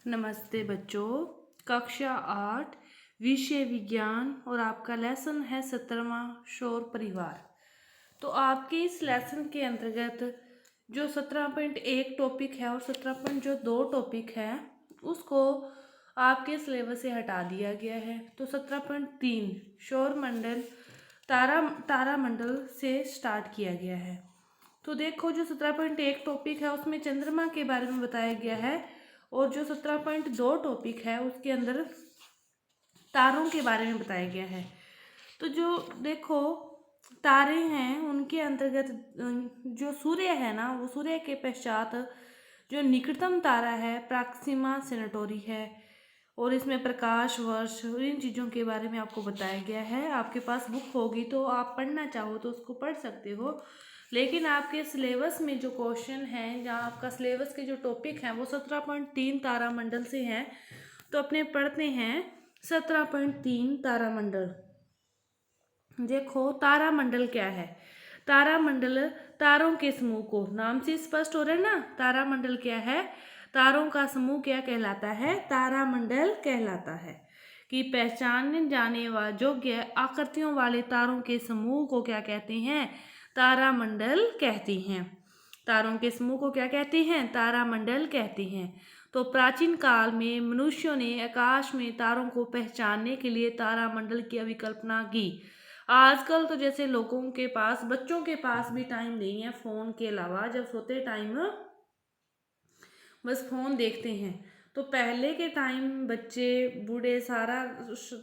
नमस्ते बच्चों। कक्षा 8 विषय विज्ञान और आपका लेसन है 17वां शोर परिवार। तो आपके इस लेसन के अंतर्गत जो 17.1 टॉपिक है और 17.2 टॉपिक है उसको आपके सिलेबस से हटा दिया गया है। तो 17.3 शोर मंडल तारामंडल से स्टार्ट किया गया है। तो देखो, जो 17.1 टॉपिक है उसमें चंद्रमा के बारे में बताया गया है और जो 17.2 टॉपिक है उसके अंदर तारों के बारे में बताया गया है। तो जो देखो तारे हैं उनके अंतर्गत जो सूर्य है ना, वो सूर्य के पश्चात जो निकटतम तारा है प्रॉक्सिमा सेंटोरी है और इसमें प्रकाश वर्ष इन चीज़ों के बारे में आपको बताया गया है। आपके पास बुक होगी तो आप पढ़ना चाहो तो उसको पढ़ सकते हो, लेकिन आपके सिलेबस में जो क्वेश्चन है, जहाँ आपका सिलेबस के जो टॉपिक हैं वो 17.3 तारामंडल से हैं। तो अपने पढ़ते हैं 17.3 तारामंडल। देखो, तारामंडल क्या है। तारामंडल तारों के समूह को, नाम से स्पष्ट हो रहा है ना। तारामंडल क्या है, तारों का समूह क्या कहलाता है, तारामंडल कहलाता है। कि पहचाने जाने वाले योग्य आकृतियों वाले तारों के समूह को क्या कहते हैं, तारामंडल कहते हैं। तारों के समूह को क्या कहते हैं, तारामंडल कहते हैं। तो प्राचीन काल में मनुष्यों ने आकाश में तारों को पहचानने के लिए तारामंडल की अभिकल्पना की। आजकल तो जैसे लोगों के पास, बच्चों के पास भी टाइम नहीं है फोन के अलावा, जब सोते टाइम बस फोन देखते हैं। तो पहले के टाइम बच्चे बूढ़े सारा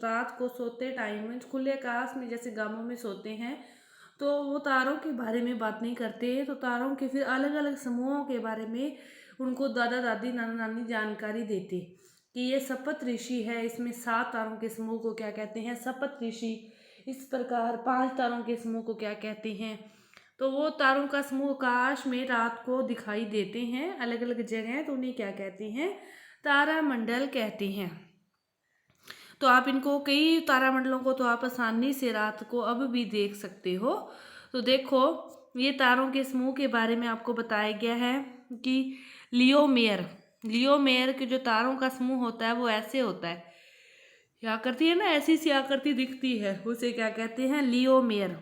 रात को सोते टाइम खुले आकाश में जैसे गांवों में सोते हैं, तो वो तारों के बारे में बात नहीं करते। तो तारों के फिर अलग अलग समूहों के बारे में उनको दादा दादी नाना नानी जानकारी देते कि ये सप्त ऋषि है, इसमें 7 तारों के समूह को क्या कहते हैं, सप्त ऋषि। इस प्रकार 5 तारों के समूह को क्या कहते हैं। तो वो तारों का समूह आकाश में रात को दिखाई देते हैं अलग अलग जगह, तो उन्हें क्या कहते हैं, तारामंडल कहते हैं। तो आप इनको, कई तारामंडलों को तो आप आसानी से रात को अब भी देख सकते हो। तो देखो, ये तारों के समूह के बारे में आपको बताया गया है कि लियोमेयर के जो तारों का समूह होता है वो ऐसे होता है, आकृति है ना, ऐसी सी आकृति दिखती है, उसे क्या कहते हैं, लियोमेयर।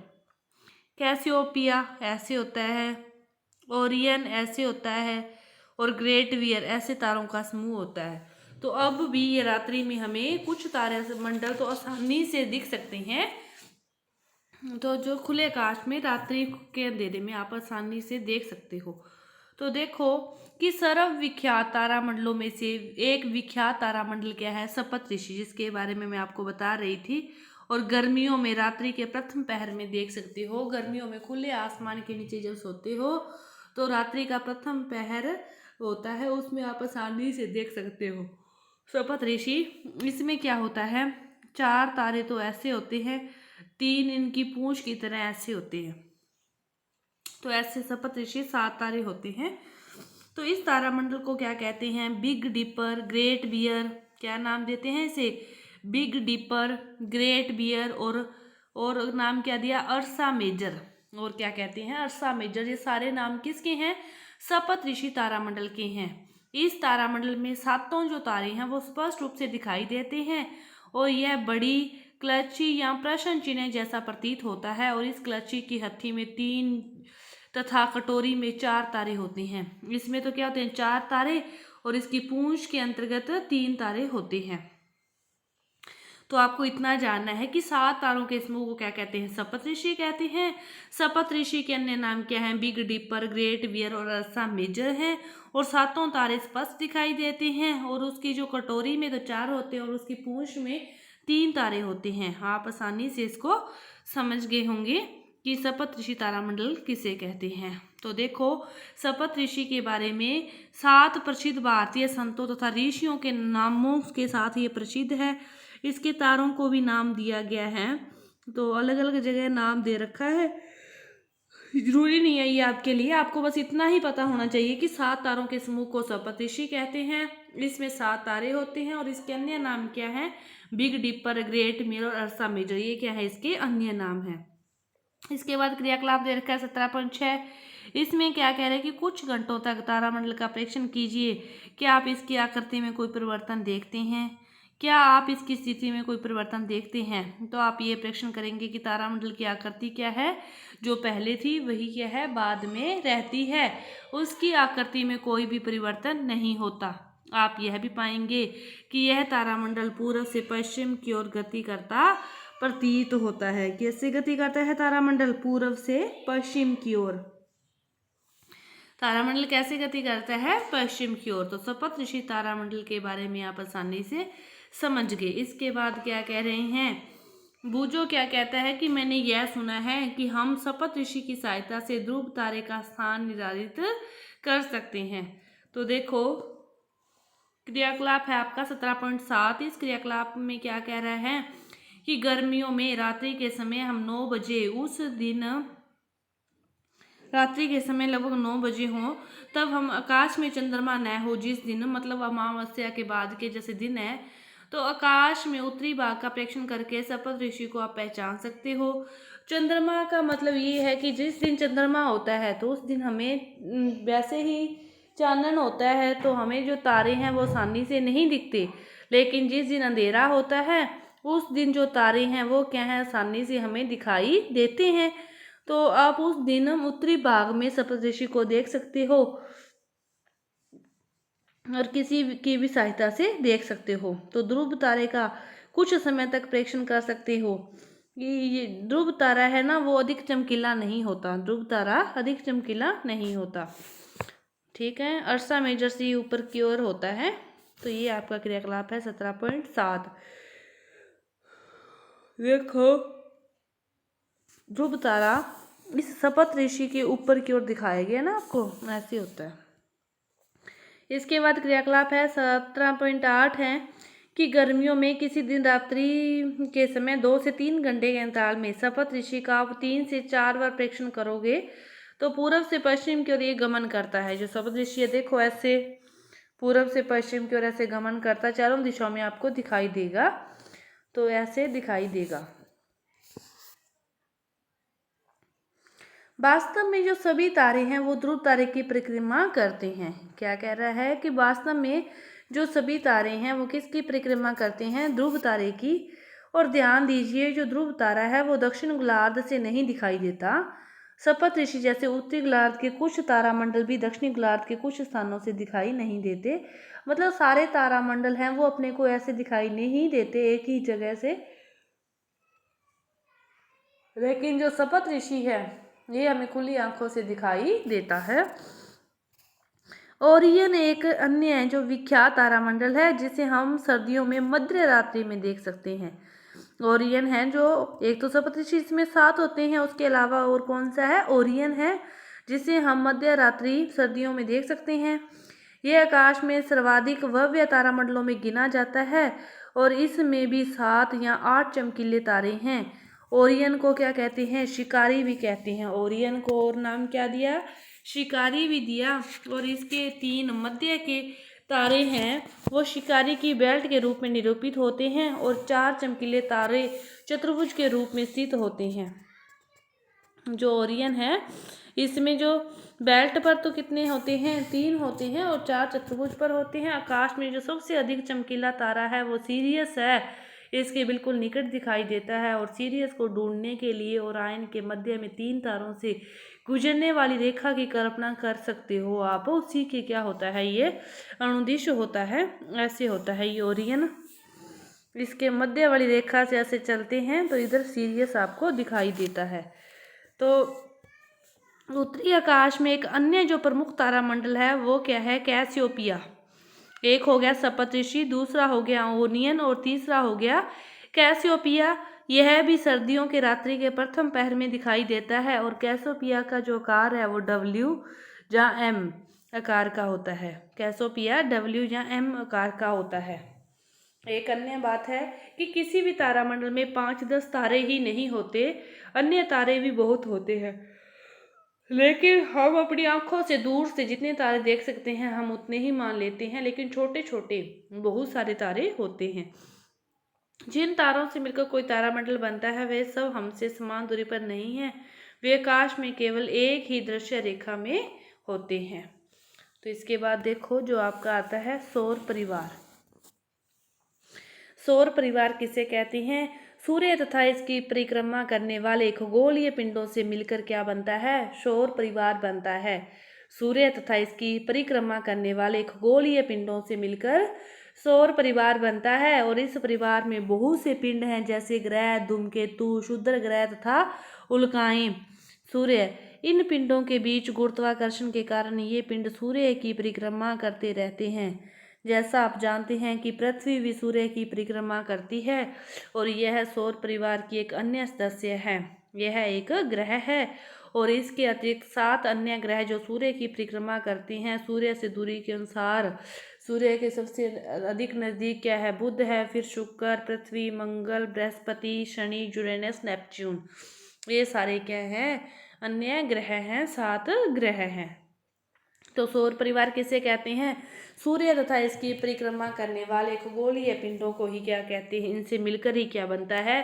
कैसियोपिया ऐसे होता है, ओरियन ऐसे होता है और ग्रेट वियर ऐसे तारों का समूह होता है। तो अब भी ये रात्रि में हमें कुछ तारे मंडल तो आसानी से दिख सकते हैं। तो जो खुले आकाश में रात्रि के अंधेरे में आप आसानी से देख सकते हो। तो देखो कि सर्वविख्यात तारामंडलों में से एक विख्यात तारामंडल क्या है, सप्त ऋषि, जिसके बारे में मैं आपको बता रही थी। और गर्मियों में रात्रि के प्रथम पहर में देख सकते हो। गर्मियों में खुले आसमान के नीचे जब सोते हो तो रात्रि का प्रथम पहर होता है, उसमें आप आसानी से देख सकते हो सप्त ऋषि। इसमें क्या होता है, 4 तारे तो ऐसे होते हैं, 3 इनकी पूंछ की तरह ऐसे होते हैं। तो ऐसे सप्त ऋषि 7 तारे होते हैं। तो इस तारामंडल को क्या कहते हैं, बिग डिपर, ग्रेट बियर, क्या नाम देते हैं इसे, बिग डिपर, ग्रेट बियर और नाम क्या दिया, अर्सा मेजर। और क्या कहते हैं, अर्सा मेजर। ये सारे नाम किसके हैं, सप्त ऋषि तारामंडल के हैं। इस तारामंडल में 7 जो तारे हैं वो स्पष्ट रूप से दिखाई देते हैं और यह बड़ी क्लची या प्रश्न चिन्ह जैसा प्रतीत होता है। और इस क्लची की हथी में 3 तथा कटोरी में 4 तारे होते हैं। इसमें तो क्या होते हैं, 4 तारे, और इसकी पूंछ के अंतर्गत 3 तारे होते हैं। तो आपको इतना जानना है कि 7 तारों के समूह को क्या कहते हैं, सप्त ऋषि कहते हैं। सप्त ऋषि के अन्य नाम क्या हैं, बिग डिपर, ग्रेट बियर और अर्सा मेजर हैं। और 7 तारे स्पष्ट दिखाई देते हैं और उसकी जो कटोरी में तो 4 होते हैं और उसकी पूंछ में 3 तारे होते हैं। आप आसानी से इसको समझ गए होंगे कि सप्त ऋषि तारामंडल किसे कहते हैं। तो देखो, सप्त ऋषि के बारे में 7 प्रसिद्ध भारतीय संतों तथा ऋषियों के नामों के साथ ये प्रसिद्ध है। इसके तारों को भी नाम दिया गया है, तो अलग अलग जगह नाम दे रखा है। जरूरी नहीं है ये आपके लिए, आपको बस इतना ही पता होना चाहिए कि 7 तारों के समूह को सप्त ऋषि कहते हैं। इसमें 7 तारे होते हैं और इसके अन्य नाम क्या है, बिग डिपर, ग्रेट मिरर और अर्सा मेजर, ये क्या है, इसके अन्य नाम है। इसके बाद क्रियाकलाप दे रखा है 17.6, इसमें क्या कह रहे हैं कि कुछ घंटों तक तारामंडल का प्रेक्षण कीजिए। क्या आप इसकी आकृति में कोई परिवर्तन देखते हैं? क्या आप इसकी स्थिति में कोई परिवर्तन देखते हैं? तो आप ये प्रेक्षण करेंगे कि तारामंडल की आकृति क्या है, जो पहले थी वही क्या है बाद में रहती है, उसकी आकृति में कोई भी परिवर्तन नहीं होता। आप यह भी पाएंगे कि यह तारामंडल पूर्व से पश्चिम की ओर गति करता प्रतीत होता है। कैसे गति करता है तारामंडल? पूर्व से पश्चिम की ओर। तारामंडल कैसे गति करता है? पश्चिम की ओर। तो सप्तऋषि तारामंडल के बारे में आप आसानी से समझ गए। इसके बाद क्या कह रहे हैं, बूझो क्या कहता है कि मैंने यह सुना है कि हम सप्तऋषि की सहायता से ध्रुव तारे का स्थान निर्धारित कर सकते हैं। तो देखो क्रियाकलाप है आपका 17.7। इस क्रियाकलाप में क्या कह रहा है कि गर्मियों में रात्रि के समय हम 9 बजे, उस दिन रात्रि के समय लगभग 9 बजे हों, तब हम आकाश में चंद्रमा न हो जिस दिन, मतलब अमावस्या के बाद के जैसे दिन है, तो आकाश में उत्तरी भाग का प्रेक्षण करके सप्तऋषि को आप पहचान सकते हो। चंद्रमा का मतलब ये है कि जिस दिन चंद्रमा होता है तो उस दिन हमें वैसे ही चानन होता है, तो हमें जो तारे हैं वो आसानी से नहीं दिखते, लेकिन जिस दिन अंधेरा होता है उस दिन जो तारे हैं वो क्या है आसानी से हमें दिखाई देते हैं। तो आप उस दिन उत्तरी भाग में सप्तऋषि को देख सकते हो और किसी की भी सहायता से देख सकते हो। तो ध्रुव तारे का कुछ समय तक प्रेक्षण कर सकते हो। ये ध्रुव तारा है ना, वो अधिक चमकीला नहीं होता। ध्रुव तारा अधिक चमकीला नहीं होता, ठीक है। अर्सा मेजर सी ऊपर की ओर होता है। तो ये आपका क्रियाकलाप है 17.7। देखो ध्रुव तारा इस सप्तऋषि के ऊपर की ओर दिखाया गया ना आपको, ऐसे होता है। इसके बाद क्रियाकलाप है 17.8 है कि गर्मियों में किसी दिन रात्रि के समय 2 से 3 घंटे के अंतराल में सप्तऋषि का आप 3 से 4 बार प्रेक्षण करोगे तो पूर्व से पश्चिम की ओर ये गमन करता है। जो सप्तऋषि है देखो ऐसे पूर्व से पश्चिम की ओर ऐसे गमन करता, चारों दिशाओं में आपको दिखाई देगा। तो ऐसे दिखाई देगा। वास्तव में जो सभी तारे हैं वो ध्रुव तारे की परिक्रमा करते हैं। क्या कह रहा है कि वास्तव में जो सभी तारे हैं वो किसकी परिक्रमा करते हैं? ध्रुव तारे की। और ध्यान दीजिए जो ध्रुव तारा है वो दक्षिण गोलार्ध से नहीं दिखाई देता। सप्तऋषि जैसे उत्तरी गोलार्ध के कुछ तारामंडल भी दक्षिणी गोलार्ध के कुछ स्थानों से दिखाई नहीं देते। मतलब सारे तारामंडल हैं वो अपने को ऐसे दिखाई नहीं देते एक ही जगह से, लेकिन जो सप्तऋषि है ये हमें खुली आंखों से दिखाई देता है। ओरियन एक अन्य है जो विख्यात तारामंडल है जिसे हम सर्दियों में मध्य रात्रि में देख सकते हैं। ओरियन है जो एक तो सप्तऋषि इसमें 7 होते हैं, उसके अलावा और कौन सा है? ओरियन है जिसे हम मध्य रात्रि सर्दियों में देख सकते हैं। यह आकाश में सर्वाधिक भव्य तारामंडलों में गिना जाता है और इसमें भी 7 या 8 चमकीले तारे हैं। ओरियन को क्या कहते हैं? शिकारी भी कहते हैं। ओरियन को और नाम क्या दिया? शिकारी भी दिया। और इसके 3 मध्य के तारे हैं वो शिकारी की बेल्ट के रूप में निरूपित होते हैं और 4 चमकीले तारे चतुर्भुज के रूप में स्थित होते हैं। जो ओरियन है इसमें जो बेल्ट पर तो कितने होते हैं? 3 होते हैं और 4 चतुर्भुज पर होते हैं। आकाश में जो सबसे अधिक चमकीला तारा है वो सीरियस है, इसके बिल्कुल निकट दिखाई देता है। और सीरियस को ढूंढने के लिए ओरायन के मध्य में 3 तारों से गुजरने वाली रेखा की कल्पना कर सकते हो आप। उसी के क्या होता है? ये अनुदिश होता है, ऐसे होता है ये ओरियन। इसके मध्य वाली रेखा से ऐसे चलते हैं तो इधर सीरियस आपको दिखाई देता है। तो उत्तरी आकाश में एक अन्य जो प्रमुख तारामंडल है वो क्या है? कैसियोपिया। एक हो गया सप्तऋषि, दूसरा हो गया ओरियन और तीसरा हो गया कैसियोपिया। यह भी सर्दियों के रात्रि के प्रथम पहर में दिखाई देता है और कैसियोपिया का जो आकार है वो W या M आकार का होता है। कैसियोपिया W या M आकार का होता है। एक अन्य बात है कि किसी भी तारामंडल में 5-10 तारे ही नहीं होते, अन्य तारे भी बहुत होते हैं, लेकिन हम अपनी आंखों से दूर से जितने तारे देख सकते हैं हम उतने ही मान लेते हैं, लेकिन छोटे छोटे बहुत सारे तारे होते हैं। जिन तारों से मिलकर कोई तारामंडल बनता है वे सब हमसे समान दूरी पर नहीं है। वे आकाश में केवल एक ही दृश्य रेखा में होते हैं। तो इसके बाद देखो जो आपका आता है सौर परिवार। सौर परिवार किसे कहते हैं? सूर्य तथा इसकी परिक्रमा करने वाले खगोलीय पिंडों से मिलकर क्या बनता है? सौर परिवार बनता है। सूर्य तथा इसकी परिक्रमा करने वाले खगोलीय पिंडों से मिलकर सौर परिवार बनता है और इस परिवार में बहुत से पिंड हैं, जैसे ग्रह, धूमकेतु, क्षुद्र ग्रह तथा उल्काएं। सूर्य, इन पिंडों के बीच गुरुत्वाकर्षण के कारण ये पिंड सूर्य की परिक्रमा करते रहते हैं। जैसा आप जानते हैं कि पृथ्वी भी सूर्य की परिक्रमा करती है और यह सौर परिवार की एक अन्य सदस्य है। यह एक ग्रह है और इसके अतिरिक्त 7 अन्य ग्रह जो सूर्य की परिक्रमा करते हैं। सूर्य से दूरी के अनुसार सूर्य के सबसे अधिक नज़दीक क्या है? बुध है, फिर शुक्र, पृथ्वी, मंगल, बृहस्पति, शनि, यूरेनस, नेपच्यून। ये सारे क्या हैं? अन्य ग्रह हैं, 7 ग्रह हैं। तो सौर परिवार किसे कहते हैं? सूर्य तथा इसकी परिक्रमा करने वाले खगोलीय पिंडों को ही क्या कहते हैं? इनसे मिलकर ही क्या बनता है?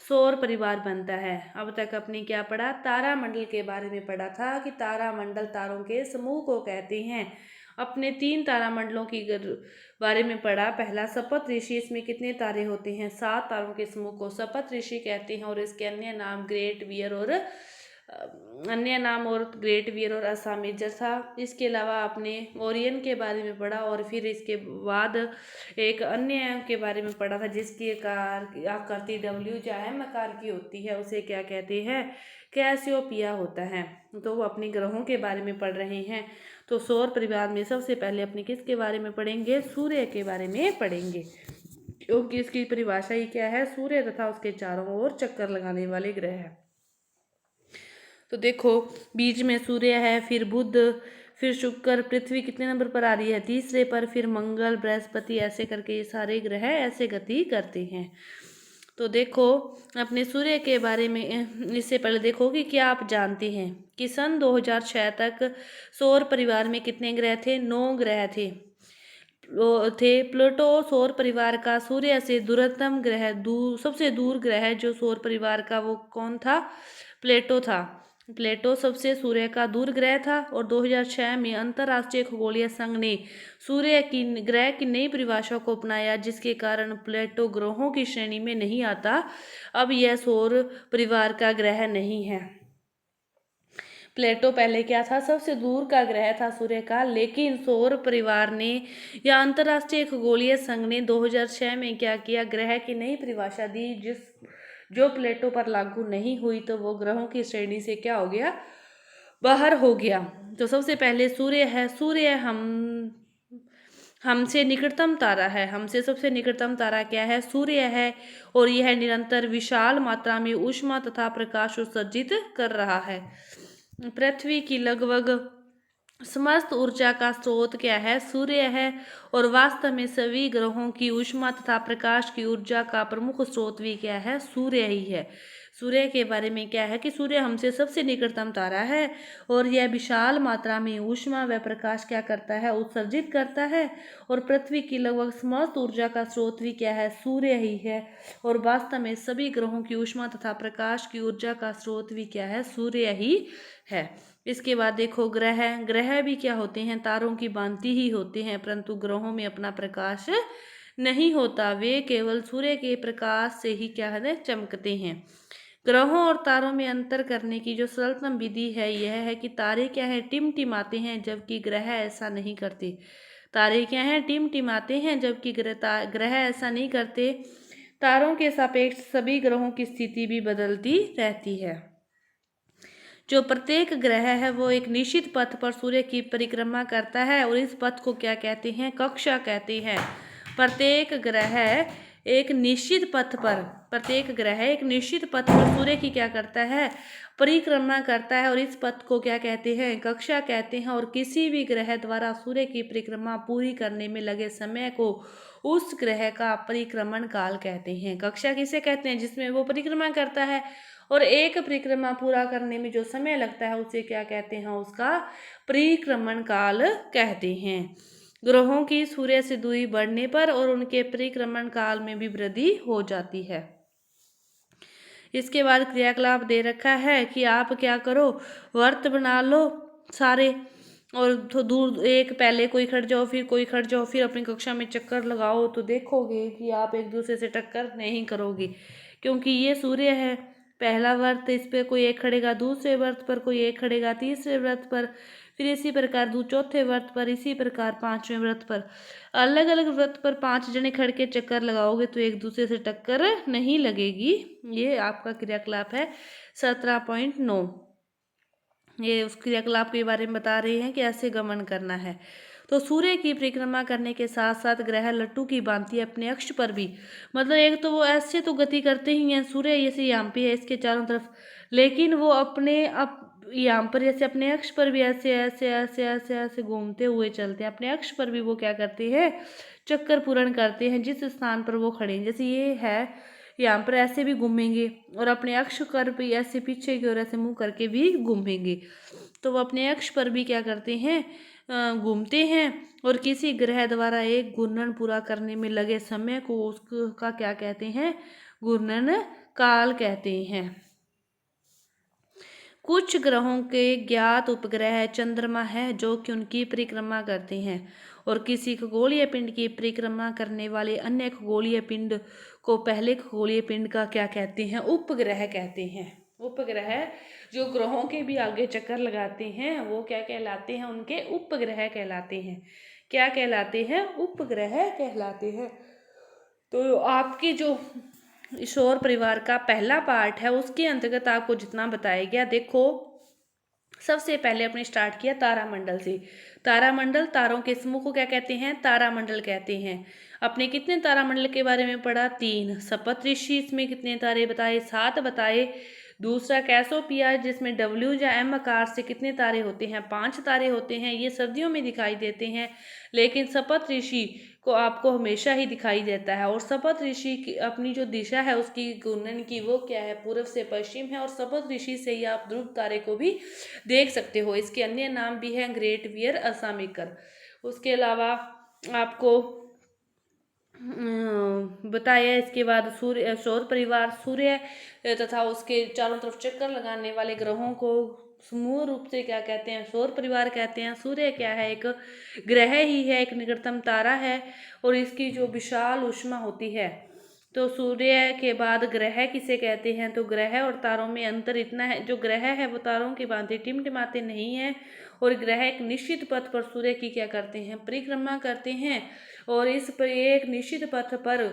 सौर परिवार बनता है। अब तक अपने क्या पढ़ा? तारामंडल के बारे में पढ़ा था कि तारामंडल तारों के समूह को कहते हैं। अपने 3 तारामंडलों की बारे में पढ़ा। पहला सप्त ऋषि, इसमें कितने तारे होते हैं? 7 तारों के समूह को सप्त ऋषि कहते हैं और इसके अन्य नाम ग्रेट वियर और ग्रेट वियर और असा मेजर था। इसके अलावा आपने ओरियन के बारे में पढ़ा और फिर इसके बाद एक अन्य के बारे में पढ़ा था जिसकी आकृति डब्ल्यू एम आकार की होती है, उसे क्या कहते हैं? कैसियोपिया होता है। तो वो अपने ग्रहों के बारे में पढ़ रहे हैं। तो सौर परिवार में सबसे पहले अपने किसके बारे में पढ़ेंगे? सूर्य के बारे में पढ़ेंगे, क्योंकि इसकी परिभाषा ही क्या है? सूर्य तथा उसके चारों ओर चक्कर लगाने वाले ग्रह है। तो देखो बीच में सूर्य है, फिर बुध, फिर शुक्र, पृथ्वी कितने नंबर पर आ रही है? तीसरे पर, फिर मंगल, बृहस्पति, ऐसे करके ये सारे ग्रह ऐसे गति करते हैं। तो देखो अपने सूर्य के बारे में इससे पहले देखो कि क्या आप जानते हैं कि सन 2006 तक सौर परिवार में कितने ग्रह थे? 9 ग्रह थे। प्लूटो सौर परिवार का सूर्य से दूरतम ग्रह, सबसे दूर ग्रह जो सौर परिवार का, वो कौन था? प्लेटो था। प्लेटो सबसे सूर्य का दूर ग्रह था और 2006 में अंतर्राष्ट्रीय खगोलीय संघ ने सूर्य की ग्रह की नई परिभाषा को अपनाया, जिसके कारण प्लेटो ग्रहों की श्रेणी में नहीं आता। अब यह सौर परिवार का ग्रह नहीं है। प्लेटो पहले क्या था? सबसे दूर का ग्रह था सूर्य का, लेकिन सौर परिवार ने या अंतर्राष्ट्रीय खगोलीय संघ ने 2006 में क्या किया? ग्रह की नई परिभाषा दी, जो प्लेटो पर लागू नहीं हुई, तो वो ग्रहों की श्रेणी से क्या हो गया? बाहर हो गया। तो सबसे पहले सूर्य है। सूर्य हमसे निकटतम तारा है। हमसे सबसे निकटतम तारा क्या है? सूर्य है और यह निरंतर विशाल मात्रा में ऊष्मा तथा प्रकाश उत्सर्जित कर रहा है। पृथ्वी की लगभग समस्त ऊर्जा का स्रोत क्या है? सूर्य है और वास्तव में सभी ग्रहों की ऊष्मा तथा प्रकाश की ऊर्जा का प्रमुख स्रोत भी क्या है? सूर्य ही है। सूर्य के बारे में क्या है कि सूर्य हमसे सबसे निकटतम तारा है और यह विशाल मात्रा में ऊष्मा व प्रकाश क्या करता है? उत्सर्जित करता है। और पृथ्वी की लगभग समस्त ऊर्जा का स्रोत भी क्या है? सूर्य ही है और वास्तव में सभी ग्रहों की ऊष्मा तथा प्रकाश की ऊर्जा का स्रोत भी क्या है? सूर्य ही है। इसके बाद देखो ग्रह भी क्या होते हैं? तारों की भांति ही होते हैं, परंतु ग्रहों में अपना प्रकाश नहीं होता। वे केवल सूर्य के प्रकाश से ही क्या है? चमकते हैं। ग्रहों और तारों में अंतर करने की जो सरलतम विधि है यह है कि तारे क्या है? टिमटिमाते हैं, जबकि ग्रह ऐसा नहीं करते। तारे क्या हैं? टिमटिमाते हैं, जबकि ग्रह ऐसा नहीं करते। तारों के सापेक्ष सभी ग्रहों की स्थिति भी बदलती रहती है। जो प्रत्येक ग्रह है वो एक निश्चित पथ पर सूर्य की परिक्रमा करता है और इस पथ को क्या कहते हैं? कक्षा कहते हैं। प्रत्येक ग्रह एक निश्चित पथ पर सूर्य की क्या करता है? परिक्रमा करता है और इस पथ को क्या कहते हैं? कक्षा कहते हैं। और किसी भी ग्रह द्वारा सूर्य की परिक्रमा पूरी करने में लगे समय को उस ग्रह का परिक्रमण काल कहते हैं। कक्षा किसे कहते हैं? जिसमें वो परिक्रमा करता है और एक परिक्रमा पूरा करने में जो समय लगता है उसे क्या कहते हैं? उसका परिक्रमण काल कहते हैं। ग्रहों की सूर्य से दूरी बढ़ने पर और उनके परिक्रमण काल में भी वृद्धि हो जाती है। इसके बाद क्रियाकलाप दे रखा है कि आप क्या करो, व्रत बना लो सारे, और तो दूर एक पहले कोई खड़ जाओ, फिर कोई खड़ जाओ, फिर अपनी कक्षा में चक्कर लगाओ, तो देखोगे कि आप एक दूसरे से टक्कर नहीं करोगे, क्योंकि ये सूर्य है। पहला व्रत इस पे कोई एक खड़ेगा, दूसरे व्रत पर कोई एक खड़ेगा, तीसरे व्रत पर, फिर इसी प्रकार चौथे व्रत पर, इसी प्रकार पांचवें व्रत पर। अलग अलग व्रत पर 5 जने खड़ के चक्कर लगाओगे तो एक दूसरे से टक्कर नहीं लगेगी। ये आपका क्रियाकलाप है 17.9। ये उस क्रियाकलाप के बारे में बता रहे हैं कि ऐसे गमन करना है। तो सूर्य की परिक्रमा करने के साथ साथ ग्रह लट्टू की भांति अपने अक्ष पर भी, मतलब एक तो वो ऐसे तो गति करते ही हैं, सूर्य जैसे यहाँ पे है इसके चारों तरफ, लेकिन वो अपने यहाँ पर जैसे अपने अक्ष पर भी ऐसे ऐसे ऐसे ऐसे ऐसे घूमते हुए चलते हैं। अपने अक्ष पर भी वो क्या करते हैं, चक्कर पूर्ण करते हैं जिस स्थान पर वो खड़े हैं। जैसे ये है, यहाँ पर ऐसे भी घूमेंगे और अपने अक्ष पर भी ऐसे पीछे की ओर ऐसे मुंह करके भी घूमेंगे। तो वो अपने अक्ष पर भी क्या करते हैं, घूमते हैं, और किसी ग्रह द्वारा एक घूर्णन पूरा करने में लगे समय को उसका क्या कहते हैं, घूर्णन काल कहते हैं। कुछ ग्रहों के ज्ञात उपग्रह चंद्रमा है जो कि उनकी परिक्रमा करते हैं, और किसी खगोलीय पिंड की परिक्रमा करने वाले अन्य खगोलीय पिंड को पहले खगोलीय पिंड का क्या कहते हैं, उपग्रह कहते हैं। उपग्रह जो ग्रहों के भी आगे चक्कर लगाते हैं वो क्या कहलाते हैं, उनके उपग्रह कहलाते हैं। क्या कहलाते हैं, उपग्रह कहलाते हैं। तो आपकी जो सौर परिवार का पहला पार्ट है उसके अंतर्गत आपको जितना बताया गया, देखो सबसे पहले अपने स्टार्ट किया तारामंडल से। तारामंडल, तारों के समूह को क्या कहते हैं, तारामंडल कहते हैं। अपने कितने तारामंडल के बारे में पढ़ा, 3। सप्तऋषि, इसमें कितने तारे बताए, 7 बताए। दूसरा कैसोपिया, जिसमें W या M आकार से कितने तारे होते हैं, 5 तारे होते हैं। ये सर्दियों में दिखाई देते हैं, लेकिन सप्तऋषि को आपको हमेशा ही दिखाई देता है। और सप्तऋषि की अपनी जो दिशा है उसकी घूर्णन की, वो क्या है, पूर्व से पश्चिम है। और सप्तऋषि से ही आप ध्रुव तारे को भी देख सकते हो। इसके अन्य नाम भी हैं, ग्रेट वियर, असामिकर। उसके अलावा आपको बताया इसके बाद सूर्य, सौर परिवार, सूर्य तथा उसके चारों तरफ चक्कर लगाने वाले ग्रहों को समूह रूप से क्या कहते हैं, सौर परिवार कहते हैं। सूर्य क्या है, एक ग्रह ही है, एक निकटतम तारा है, और इसकी जो विशाल ऊष्मा होती है। तो सूर्य के बाद ग्रह किसे कहते हैं, तो ग्रह और तारों में अंतर इतना है, जो ग्रह है वो तारों की भांति टिमटिमाते नहीं है, और ग्रह एक निश्चित पथ पर सूर्य की क्या करते हैं, परिक्रमा करते हैं। और इस पर एक निश्चित पथ पर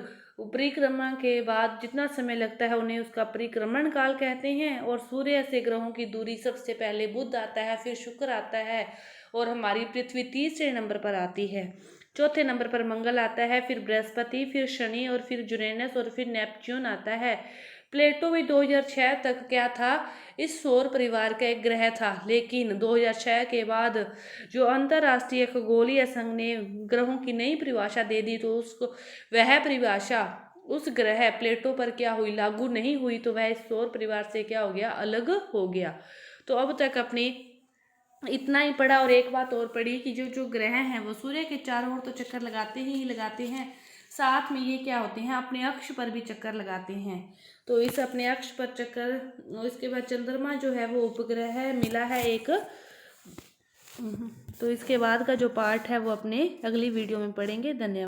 परिक्रमा के बाद जितना समय लगता है उन्हें उसका परिक्रमण काल कहते हैं। और सूर्य से ग्रहों की दूरी सबसे पहले बुध आता है, फिर शुक्र आता है, और हमारी पृथ्वी तीसरे नंबर पर आती है। चौथे नंबर पर मंगल आता है, फिर बृहस्पति, फिर शनि, और फिर यूरेनस, और फिर नेपच्यून आता है। प्लेटो भी 2006 तक क्या था, इस सौर परिवार का एक ग्रह था, लेकिन 2006 के बाद जो अंतर्राष्ट्रीय खगोलीय संघ ने ग्रहों की नई परिभाषा दे दी, तो उसको वह परिभाषा उस ग्रह प्लेटो पर क्या हुई, लागू नहीं हुई, तो वह इस सौर परिवार से क्या हो गया, अलग हो गया। तो अब तक अपने इतना ही पढ़ा। और एक बात और पढ़ी कि जो जो ग्रह हैं वो सूर्य के चारों ओर तो चक्कर लगाते ही लगाते हैं, साथ में ये क्या होते हैं, अपने अक्ष पर भी चक्कर लगाते हैं। तो इस अपने अक्ष पर चक्कर, इसके बाद चंद्रमा जो है वो उपग्रह मिला है एक। तो इसके बाद का जो पार्ट है वो अपने अगली वीडियो में पढ़ेंगे। धन्यवाद।